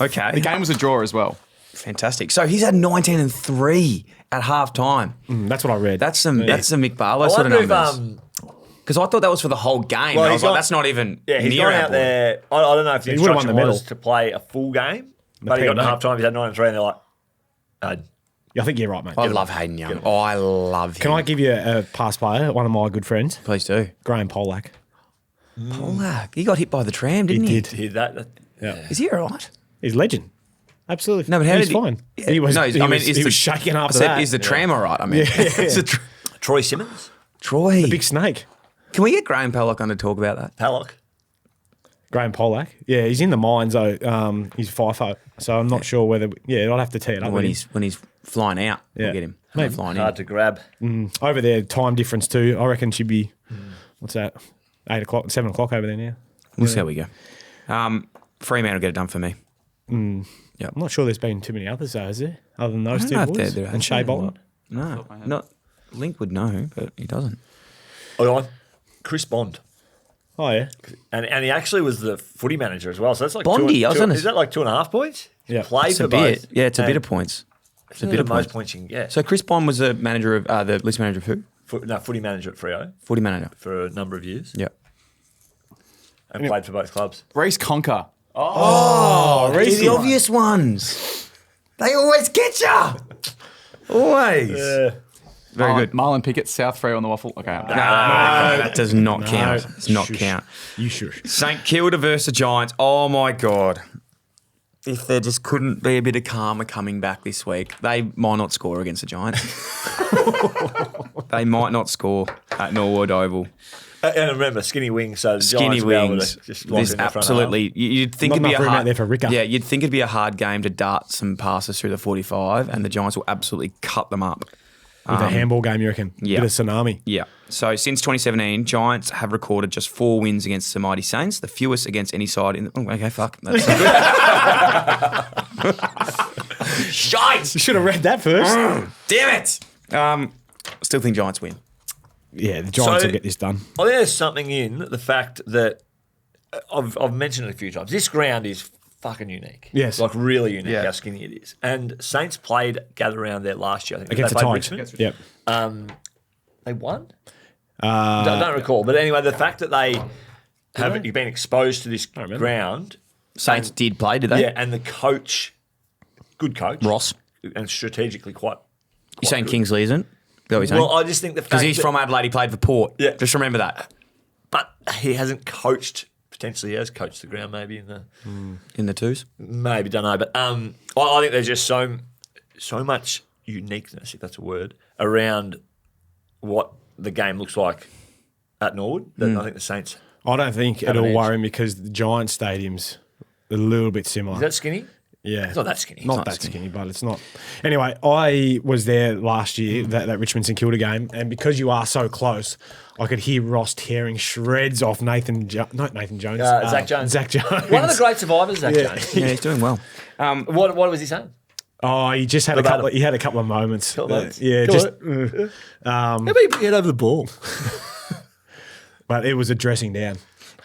Okay. The game was a draw as well. Fantastic. So he's had 19 and 3 at half time. That's what I read. That's some Mick Barlow I sort of wonder if numbers. Because I thought that was for the whole game. Well, and I he's was like, gone- that's not even he's near gone our out board. there. I don't know if the He would've won instruction the was medal. to play a full game, but he got to PMA. half time. He's had 9 and 3, and they're like, I think you're right, mate. I love Hayden Young. Oh, I love him. Can I give you a past player? One of my good friends, Please do. Graham Polak. Polak. He got hit by the tram, didn't he? hear that. Is he all right? He's a legend. Absolutely. No, but how he's did he? fine. Yeah. He was. No, he I mean, was, is he the- was shaking I after said, that. is the tram all right? I mean, it's a Troy Simmons, Troy. the big snake? Can we get Graham Pollock on to talk about that? Pallock. Graham Polak. Yeah, he's in the mines though. He's FIFO, so I'm not sure whether. Yeah, I'll have to tee it up When with him. he's flying out, we'll get him. Maybe. Flying Hard to grab. Over there. Time difference too. I reckon she'd be. What's that? 8 o'clock, 7 o'clock over there now. We'll see how we go. Fremantle will get it done for me. I'm not sure there's been too many others though, is there? Other than those I two don't know if boys there and has Shea been a Bolton. lot. No, not Link would know, but he doesn't. Oh, Chris Bond. Oh yeah. And he actually was the footy manager as well. So that's like Bondy, I was gonna is that like 2.5 points? He Yeah. played It's for a bit. both. Yeah, it's a bit And of points. It's a they're bit of the most points. points you can get. So Chris Bond was the manager of the list manager of who? Footy manager at Freo Footy manager. for a number of years Yeah. and played for both clubs. Reece Conker. Oh, the obvious ones. They always get you. Always. Very good. Marlon Pickett, South Freo on the waffle. Okay. No, that does not count. It's not Shush. count. You sure? St Kilda versus the Giants. Oh my God. If there just couldn't be a bit of karma coming back this week, they might not score against the Giants. They might not score at Norwood Oval. And remember, skinny wings, so the Skinny Giants will be able wings. to just lock There's in the front absolutely. You'd think Not it'd be enough a room hard out there for Ricker. Yeah, you'd think it'd be a hard game to dart some passes through the 45, and the Giants will absolutely cut them up. With a handball game, you reckon? yeah. Bit of tsunami. Yeah. So since 2017, Giants have recorded just 4 wins against the mighty Saints, the fewest against any side in the. Oh, okay, fuck. That's Shite! You should have read that first. Damn it! Still think Giants win. Yeah, the Giants So- will get this done. I think there's something in the fact that I've mentioned it a few times. This ground is fucking unique. Yes. Like really unique Yeah. how skinny it is. And Saints played gather around there last year. I think Against they the played Tigers. Richmond. Yep. They won? I don't recall. But anyway, the fact that they have been exposed to this ground. Saints did play, did they? Yeah, and the coach, good coach. Ross. And strategically quite You saying good. Kingsley isn't? Is that what you're saying? Well, I just think the fact Because he's that- from Adelaide, he played for Port. Yeah. Just remember that. But he hasn't coached. Potentially, he has coached the ground. Maybe in the In the twos. maybe don't know. But I think there's just so much uniqueness, if that's a word, around what the game looks like at Norwood. That I think the Saints. I don't think Have an it'll edge. worry me because the Giant Stadium's a little bit similar. Is that skinny? Yeah. It's not that skinny. Not not that skinny. skinny, but it's not. Anyway, I was there last year, that Richmond St Kilda game, and because you are so close, I could hear Ross tearing shreds off Zach Jones. Zach Jones. Zach Jones. One of the great survivors, Zach Yeah. Jones. Yeah, he's doing well. What was he saying? Oh, he just had About he had a couple of moments. Couple moments. Yeah, Go just. How about you get over the ball? But it was a dressing down.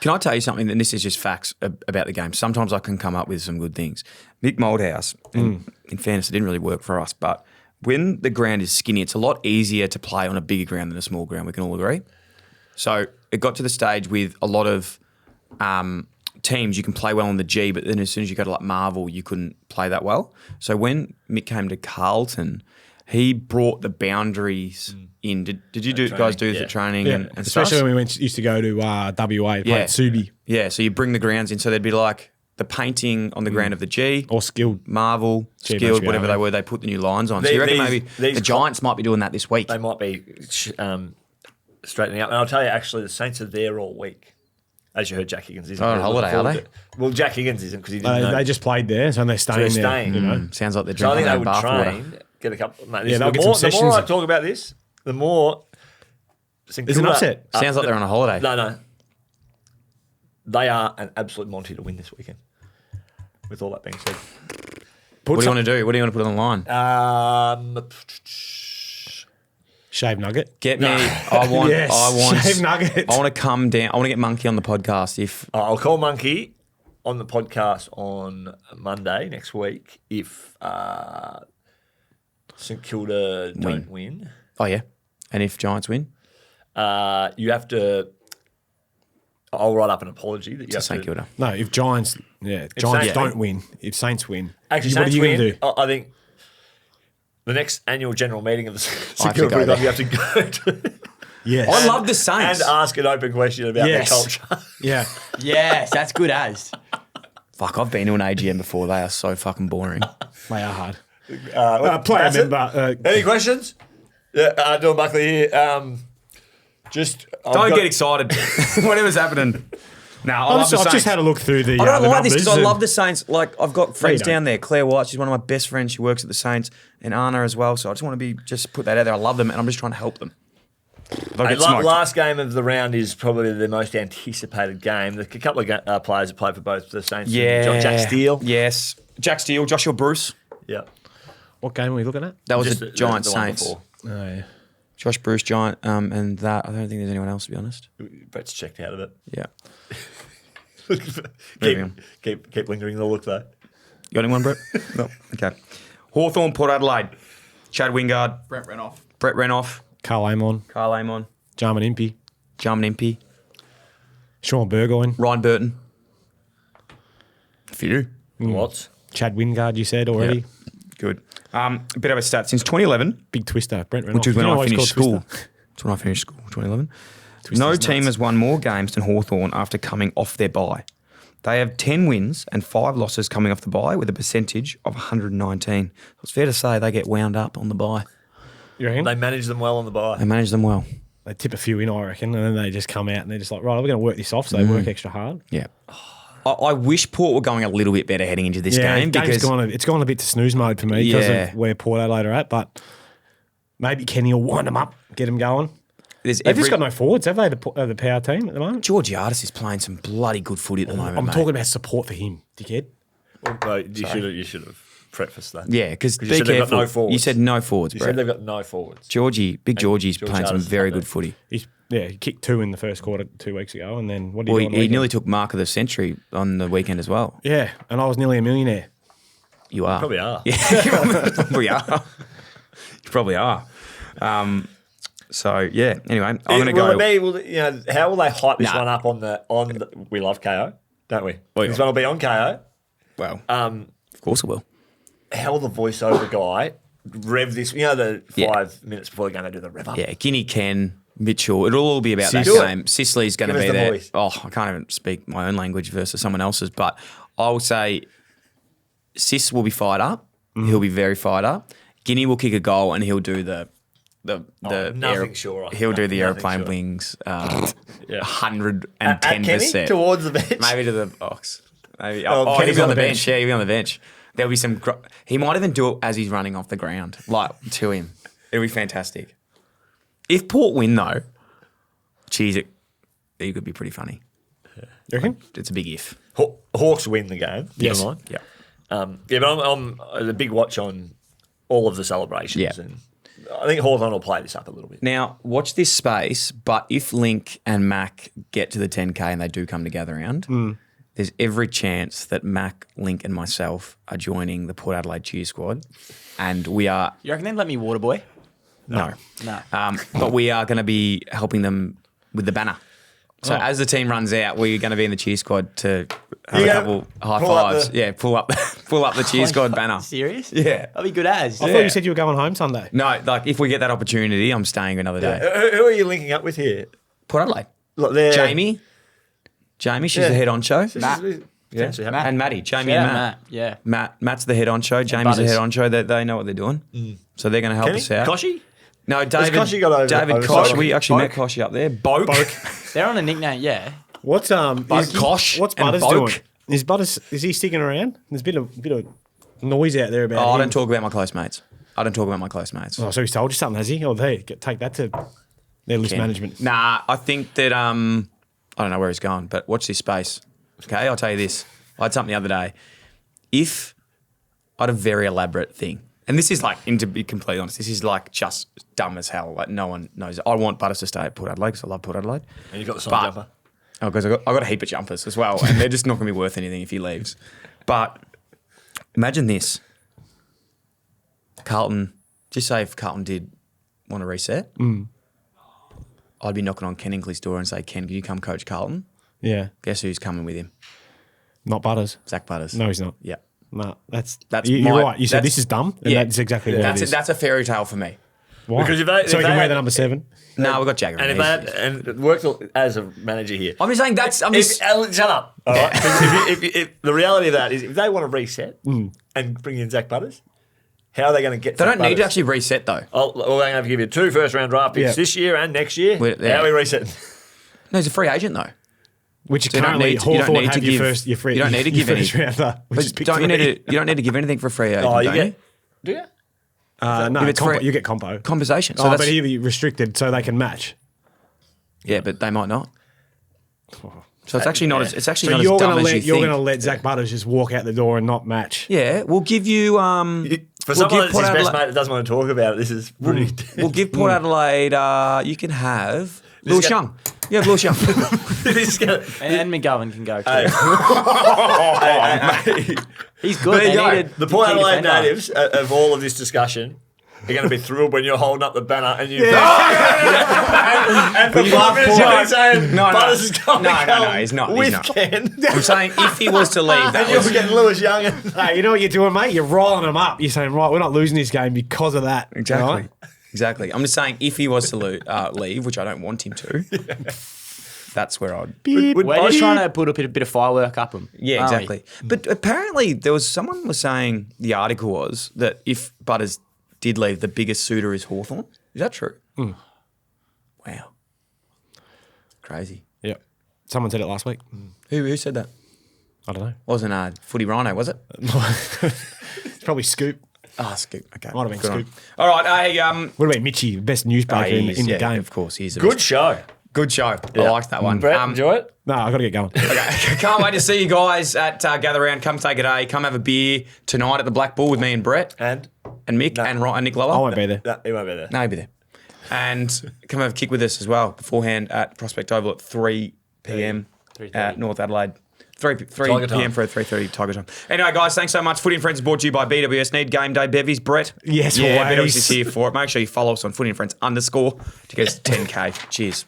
Can I tell you something? And this is just facts about the game. Sometimes I can come up with some good things. Mick Moldhouse, and in fairness, it didn't really work for us, but when the ground is skinny, it's a lot easier to play on a bigger ground than a small ground. We can all agree. So it got to the stage with a lot of teams, you can play well on the G, but then as soon as you go to like Marvel, you couldn't play that well. So when Mick came to Carlton, he brought the boundaries in. Did you guys do the training Yeah. and stuff? Especially when we used to go to WA, play Yeah. at Subi. Yeah, so you bring the grounds in. So there'd be like the painting on the ground of the G. Or skilled. Marvel, G skilled, must be whatever over. they were. They put the new lines on. So you reckon maybe the Giants might be doing that this week? They might be straightening up. And I'll tell you, actually, the Saints are there all week. As you heard, Jack Higgins isn't. On holiday, are they? Well, Jack Higgins isn't because he didn't know. They just played there, so they're staying So they're there. staying. You know? Sounds like they're So I drinking think they their would bath train, water. get a couple. Mate, Yeah, they'll the get more some the more I sessions. talk about this, the more. St There's an Kilda- upset. Sounds like they're on a holiday. No. They are an absolute Monty to win this weekend. With all that being said. What do you want to do? What do you want to put on the line? Shave nugget. Get me. I want. Yes, I want. shave nuggets. I want to come down. I want to get Monkey on the podcast. If I'll call Monkey on the podcast on Monday next week if St Kilda don't win. oh yeah, and if Giants win, You have to. I'll write up an apology that you to have St to. Kilda. No, if Giants Saints don't win, if Saints win, Actually, what are Saints you win. going to do? I think the next annual general meeting of the St have to Kilda go Club, there. you have to go to Yes. I love the Saints. and ask an open question about Yes. their culture. Yeah. Yes, that's good as. Fuck, I've been to an AGM before. They are so fucking boring. They are hard. Player Player member. Any questions? Yeah, Dylan Buckley here. Don't get excited. Whatever's happening. No, I love the I've Saints. just had a look through the. I don't the like this because I numbers love and- the Saints. Like I've got friends don't. down there. Claire White, she's one of my best friends. She works at the Saints, and Anna as well. So I just want to just put that out there. I love them, and I'm just trying to help them. They'll Hey, get smoked. last game of the round is probably the most anticipated game. A couple of players have played for both the Saints. Yeah, and Jack Steele. Yes, Jack Steele, Joshua Bruce. Yeah, What game are we looking at? That was Just the Giants the one Saints. before. Oh, yeah. Josh Bruce, Giant, and that. I don't think there's anyone else to be honest. Brett's checked out of it. Yeah. Moving on. keep lingering the look though. You got anyone, Brett? No. Okay. Hawthorn, Port Adelaide. Chad Wingard, Brent Renoff. Brett Renoff, Carl Amon, Carl Amon, Jarman Impey, Jarman Impey, Sean Burgoyne, Ryan Burton. A few. Lots. Chad Wingard, you said already. Yeah. Good. A bit of a stat. Since 2011, Big twister, Brent Renoff. which is when You know I why he's finished called school. Twister? That's when I finished school, 2011. Twister's No nuts. team has won more games than Hawthorn after coming off their bye. They have 10 wins and 5 losses coming off the bye with a percentage of 119. It's fair to say they get wound up on the bye. You reckon? They manage them well on the bye. They manage them well. They tip a few in, I reckon, and then they just come out and they're just like, right, we're going to work this off, so they work extra hard. Yeah. I wish Port were going a little bit better heading into this game because it's gone a bit to snooze mode for me because Yeah. of where Port Adelaide are at, but maybe Kenny will wind them up, get them going. there's They've just got no forwards, have they, the power team at the moment? Georgiadis is playing some bloody good footy at the moment, I'm mate. talking about support for him, dickhead. No, you should have prefaced that. Yeah, because you be said they've got careful. no forwards. You said no forwards, You bro. said they've got no forwards. Big Georgie's playing some Georgiadis very is not good footy. He kicked 2 in the first quarter 2 weeks ago, and then what did Well, he do on the he weekend? nearly took mark of the century on the weekend as well. Yeah, and I was nearly a millionaire. You are. Probably are. Yeah, you probably are. You probably are. So yeah. Anyway, I'm going to go. How will they hype this Nah. one up on the? We love KO, don't we? Oh, yeah. This one will be on KO. Well, of course it will. How will the voiceover guy rev this? The 5 minutes before the game they do the rev up. Yeah, Guinea, Ken, Mitchell. It'll all be about that Do it. game. Sicily's going to Give us be the there. voice. Oh, I can't even speak my own language versus someone else's, but I'll say Sis will be fired up. He'll be very fired up. Guinea will kick a goal and he'll do the nothing sure. He'll do the Nothing aeroplane sure. wings. Yeah. 110%. At Kenny towards the bench. Maybe to the box. Maybe. Oh, Oh, Kenny's he'll be on the bench. Yeah, he'll be on the bench. There'll be some. He might even do it as he's running off the ground, like to him. It'll be fantastic. If Port win though, geez, it could be pretty funny. You reckon? It's a big if. Hawks win the game. Yes. Never mind. Yeah. But I'm a big watch on all of the celebrations. Yeah. And I think Hawthorn will play this up a little bit. Now watch this space. But if Link and Mac get to the 10K and they do come together around, there's every chance that Mac, Link, and myself are joining the Port Adelaide cheer squad, and we are. You reckon they'd let me water boy? No. No. But we are going to be helping them with the banner. So as the team runs out, we're going to be in the cheer squad to have You a gonna couple high pull up fives. Pull up the cheer squad banner. Serious? Yeah. That'd be good as. I thought you said you were going home Sunday. No, like if we get that opportunity, I'm staying another day. Who are you linking up with here? Port Adelaide. Look, they're Jamie, Jamie, she's the head honcho. Potentially happen. And Maddie, Jamie Yeah, and Matt. Yeah. Matt's the head honcho. Jamie's the head honcho. They know what they're doing. So they're going to help us out. Koshy? No, David. Koshy got over- David over Kosh. Boke? We actually met Koshy up there. Boke. They're on a nickname, yeah. What's Kosh What's and Butters Boke. doing? Is he sticking around? There's a bit of noise out there about Oh, I him. don't talk about my close mates. Oh, so he's told you something, has he? Oh, there, take that to their list management. Nah, I think that I don't know where he's going, but watch this space. Okay, I'll tell you this. I had something the other day. If I had a very elaborate thing, and this is like, and to be completely honest, this is like just dumb as hell. Like no one knows. I want Butters to stay at Port Adelaide because I love Port Adelaide. And you've got the sign jumper. Oh, because I got a heap of jumpers as well, and they're just not going to be worth anything if he leaves. But imagine this. Carlton, just say if Carlton did want to reset, I'd be knocking on Ken Inkley's door and say, Ken, can you come coach Carlton? Yeah. Guess who's coming with him? Not Butters. Zach Butters. No, he's not. Yeah. No, that's my- you're right. You said that's- this is dumb, and that's exactly what it is. That's a fairy tale for me. Why? Because if they- so if he can they wear had- the number 7. No, we've got Jagger. And if they had, and it worked as a manager here. I'm just saying Shut up. All right. 'Cause if the reality of that is, if they want to reset and bring in Zach Butters, how are they going to get? They Zach don't need to Butters? actually reset though. Well, they're going to have to give you 2 first-round draft picks this year and next year. Yeah. How are we resetting? No, he's a free agent though. Which So you don't currently need to- you don't Hawthorn need to have your give- first, your free. you don't need to give your first any. rounder, which is But pick don't you 3. need to? You don't need to give anything for a free agent. Oh, you don't get? Do you? No, If it's compo, free- you get compo. compensation. So Oh, that's, but he'll be restricted so they can match. yeah, but they might not. So it's actually not. It's actually So not you're as dumb going to as you let you're think. going to let Zach Butters just walk out the door and not match. Yeah, we'll give you. For someone that's his Port best Adelaide- mate that doesn't want to talk about it, this is pretty. We'll give Port Adelaide. You can have Lewis Young. You have Lewis Young. This is gonna, And McGovern can go too. He's good. There you They go. needed The Port key Adelaide defender. natives of all of this discussion are going to be thrilled when you're holding up the banner and you. and for 5 minutes you've been saying Butters is going No, to no, come no, he's not, he's with not. Ken. I'm saying if he was to leave, that And you're was. getting Lewis Young. Hey, you know what you're doing, mate? You're riling them up. You're saying, right, we're not losing this game because of that. Exactly. Right? Exactly. I'm just saying if he was to leave, which I don't want him to, that's where I'd. We're just trying to put a bit of firework up him. Yeah, aren't we? exactly. But apparently there was someone was saying the article was that if Butters did leave, the biggest suitor is Hawthorn. Is that true? Wow. Crazy. Yep. Someone said it last week. Who said that? I don't know. Wasn't Footy Rhino, was it? It's probably Scoop. Ah, Scoop. Okay. Might have been Good on. Scoop. All right. Hey, What about Mitchie, best newsbreaker in the game? Of course, he's a Good show. Good show. I liked that one. Brett, enjoy it. No, I got to get going. Okay. Can't wait to see you guys at Gather Round. Come take a day. Come have a beer tonight at the Black Bull with me and Brett And and Mick and Nick Lower. I won't be there. no, he won't be there. No, he'll be there. And come have a kick with us as well beforehand at Prospect Oval at 3 p.m. at North Adelaide. 3 Tiger p.m. time. for a 3:30 Tiger time. Anyway, guys, thanks so much. Footy and Friends is brought to you by BWS Need Game Day Bevies. Brett. Yes, Yeah, always. BWS is here for it. Make sure you follow us on Footy and Friends _ to get us 10K. Cheers.